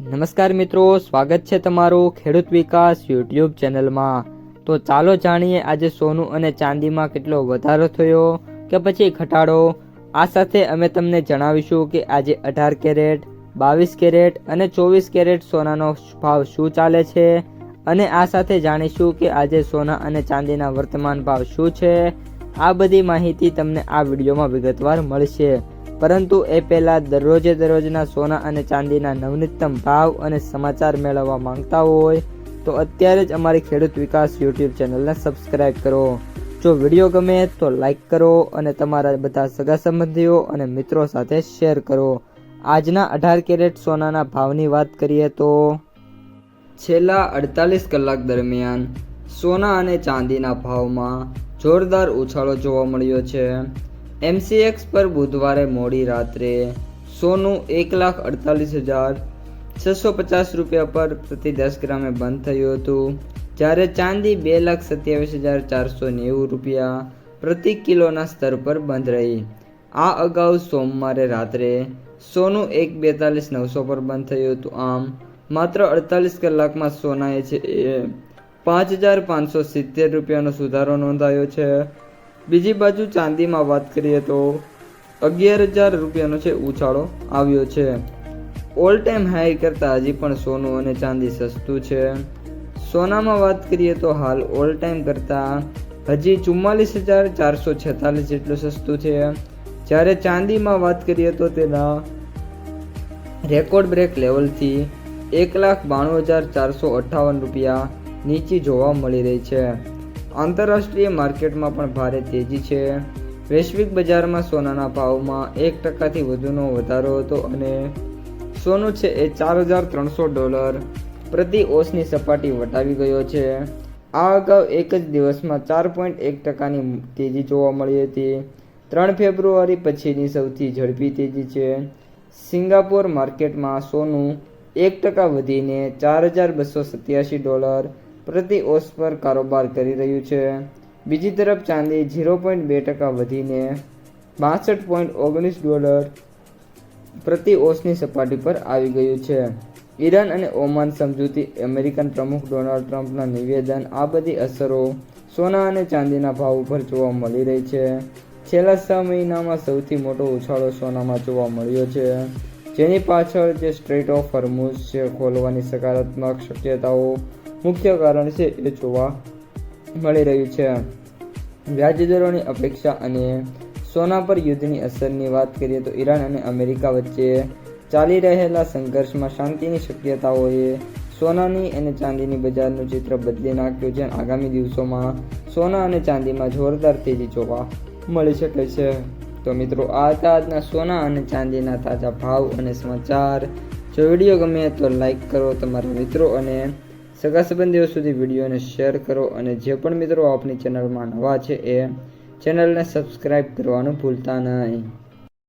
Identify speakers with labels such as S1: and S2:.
S1: નમસ્કાર મિત્રો, સ્વાગત છે તમારું ખેડૂત વિકાસ યુટ્યુબ ચેનલમાં। તો ચાલો જાણીએ આજે સોનું અને ચાંદીમાં કેટલો વધારો થયો કે પછી ઘટાડો। આ સાથે અમે તમને જણાવીશું કે આજે 18 કેરેટ, 22 કેરેટ અને 24 કેરેટ સોનાનો ભાવ શું ચાલે છે અને આ સાથે જાણીશું કે આજે સોના અને ચાંદીના વર્તમાન ભાવ શું છે। આ બધી માહિતી તમને આ વિડીયોમાં વિગતવાર મળશે, પરંતુ એ પહેલાં દરરોજના સોના અને ચાંદીના નવનીતમ ભાવ અને સમાચાર મેળવવા માંગતા હોય તો અત્યારે જ અમારી ખેડૂત વિકાસ યુટ્યુબ ચેનલને સબસ્ક્રાઈબ કરો। જો વિડીયો ગમે તો લાઈક કરો અને તમારા બધા સગા સંબંધીઓ અને મિત્રો સાથે શેર કરો। આજના 18 કેરેટ સોનાના ભાવની વાત કરીએ તો છેલ્લા 48 કલાક દરમિયાન સોના અને ચાંદીના ભાવમાં જોરદાર ઉછાળો જોવા મળ્યો છે। MCX પર બુધવારે મોડી રાત્રે સોનું 1,48,650 રૂપિયા પર પ્રતિ 10 ગ્રામે બંધ થયું હતું, જ્યારે ચાંદી 2,27,490 રૂપિયા પ્રતિ કિલોના સ્તર પર બંધ રહી। આ અગાઉ સોમવારે રાત્રે સોનું 1,42,900 પર બંધ થયું હતું। આમ માત્ર 48 કલાકમાં સોનાએ 5,570 રૂપિયાનો સુધારો નોંધાયો છે। બીજી બાજુ ચાંદીમાં વાત કરીએ તો 11,000 રૂપિયાનો ઉછાળો આવ્યો છે। ઓલ ટાઈમ હાઈ કરતાં હજી પણ સોનું અને ચાંદી સસ્તું છે। સોનામાં વાત કરીએ તો હાલ ઓલ ટાઈમ કરતાં હજી 44,446 જેટલું સસ્તું છે, જ્યારે ચાંદીમાં વાત કરીએ તો તેના રેકોર્ડ બ્રેક લેવલથી 1,92,458 રૂપિયા નીચી જોવા મળી રહી છે। આંતરરાષ્ટ્રીય માર્કેટમાં પણ ભારે તેજી છે। વૈશ્વિક બજારમાં સોનાના ભાવમાં 1% વધુનો વધારો હતો અને સોનું $4,300 પ્રતિ ઓંસની સપાટી વટાવી ગયો છે। આ અગાઉ એક જ દિવસમાં 4.1%ની તેજી જોવા મળી હતી। 3 ફેબ્રુઆરી પછીની સૌથી ઝડપી તેજી છે। સિંગાપોર માર્કેટમાં સોનું 1% વધીને $4,287 પ્રતિ ઓંસ પર કારોબાર કરી રહ્યું છે। બીજી તરફ ચાંદી 0.2% વધીને $62.19 પ્રતિ ઓંસની સપાટી પર આવી ગયું છે। ઈરાન અને ઓમાન સમજૂતી, અમેરિકન પ્રમુખ ડોનાલ્ડ ટ્રમ્પના નિવેદન, આ બધી અસરો સોના અને ચાંદીના ભાવ ઉપર જોવા મળી રહી છે। છેલ્લા 6 મહિનામાં સૌથી મોટો ઉછાળો સોનામાં જોવા મળ્યો છે, જેની પાછળ જે સ્ટ્રેટ ઓફ હોર્મુઝ છે ખોલવાની સકારાત્મક શક્યતાઓ મુખ્ય કારણ છે એ જોવા મળી રહ્યું છે। વ્યાજદરોની અપેક્ષા અને સોના પર યુદ્ધની અસરની વાત કરીએ તો ઈરાન અને અમેરિકા વચ્ચે ચાલી રહેલા સંઘર્ષમાં શાંતિની શક્યતાઓએ સોનાની અને ચાંદીની બજારનું ચિત્ર બદલી નાખ્યું છે। આગામી દિવસોમાં સોના અને ચાંદીમાં જોરદાર તેજી જોવા મળી શકે છે। તો મિત્રો, આ હતા આજના સોના અને ચાંદીના તાજા ભાવ અને સમાચાર। જો વિડીયો ગમે તો લાઈક કરો, તમારા મિત્રો અને સગા સંબંધીઓ સુધી વિડીયોને શેર કરો અને જે પણ મિત્રો આપણી ચેનલમાં નવા છે એ ચેનલને સબસ્ક્રાઈબ કરવાનું ભૂલતા નહીં।